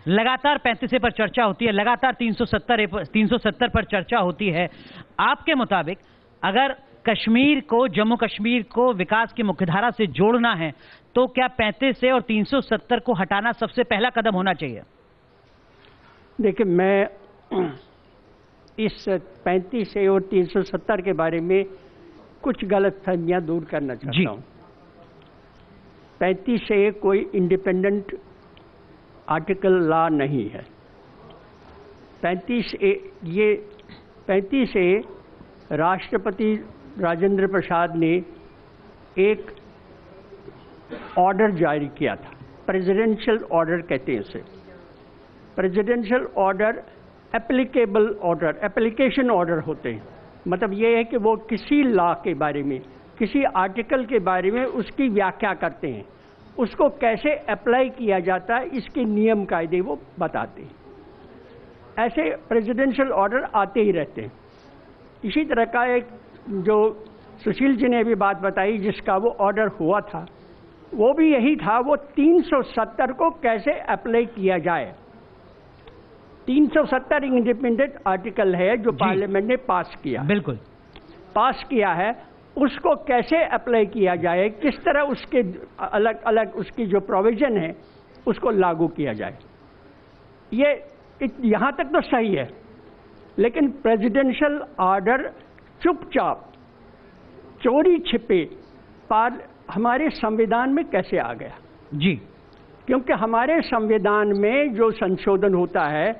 लगातार 35 पर चर्चा होती है, लगातार 370 पर चर्चा होती है। आपके मुताबिक अगर कश्मीर को, जम्मू कश्मीर को विकास की मुख्यधारा से जोड़ना है तो क्या 35 और 370 को हटाना सबसे पहला कदम होना चाहिए? देखिए, मैं इस 35 और 370 के बारे में कुछ गलतफहमियां दूर करना चाहता हूं। 35 कोई इंडिपेंडेंट आर्टिकल लॉ नहीं है। 35 राष्ट्रपति राजेंद्र प्रसाद ने एक ऑर्डर जारी किया था, प्रेसिडेंशियल ऑर्डर कहते हैं उसे। Presidential order applicable order, application order होते हैं। मतलब ये है कि वो किसी लॉ के बारे में, किसी आर्टिकल के बारे में उसकी व्याख्या करते हैं, उसको कैसे अप्लाई किया जाता है, इसके नियम कायदे वो बताते हैं। ऐसे प्रेसिडेंशियल ऑर्डर आते ही रहते हैं। इसी तरह का एक जो सुशील जी ने भी बात बताई, जिसका वो ऑर्डर हुआ था, वो भी यही था, वो 370 को कैसे अप्लाई किया जाए। 370 इंडिपेंडेंट आर्टिकल है जो पार्लियामेंट ने पास किया, बिल्कुल पास किया है, उसको कैसे अप्लाई किया जाए, किस तरह उसके अलग अलग उसकी जो प्रोविजन है उसको लागू किया जाए। ये यहां तक तो सही है, लेकिन प्रेसिडेंशियल ऑर्डर चुपचाप चोरी छिपे हमारे संविधान में कैसे आ गया? जी, क्योंकि हमारे संविधान में जो संशोधन होता है,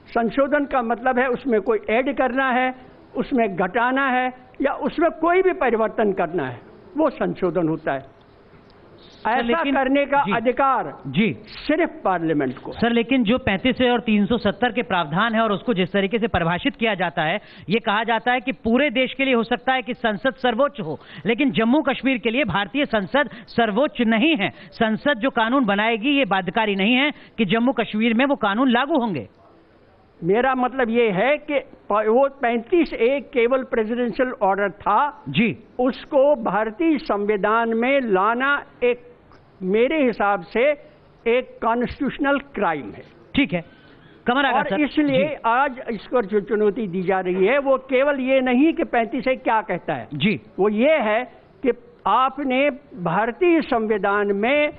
संशोधन का मतलब है उसमें कोई ऐड करना है, उसमें घटाना है या उसमें कोई भी परिवर्तन करना है, वो संशोधन होता है। ऐसा करने का अधिकार सिर्फ पार्लियामेंट को। सर, लेकिन जो 35 और 370 के प्रावधान है और उसको जिस तरीके से परिभाषित किया जाता है, ये कहा जाता है कि पूरे देश के लिए हो सकता है कि संसद सर्वोच्च हो, लेकिन जम्मू कश्मीर के लिए भारतीय संसद सर्वोच्च नहीं है। संसद जो कानून बनाएगी ये बाध्यकारी नहीं है कि जम्मू कश्मीर में वो कानून लागू होंगे। मेरा मतलब ये है कि वो 35 केवल प्रेसिडेंशियल ऑर्डर था जी, उसको भारतीय संविधान में लाना एक, मेरे हिसाब से एक कॉन्स्टिट्यूशनल क्राइम है। ठीक है, और इसलिए आज इसको जो चुनौती दी जा रही है वो केवल ये नहीं कि 35 क्या कहता है जी, वो ये है कि आपने भारतीय संविधान में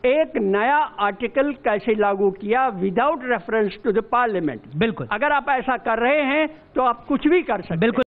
एक नया आर्टिकल कैसे लागू किया without reference to the parliament. बिल्कुल, अगर आप ऐसा कर रहे हैं तो आप कुछ भी कर सकते हैं। बिल्कुल।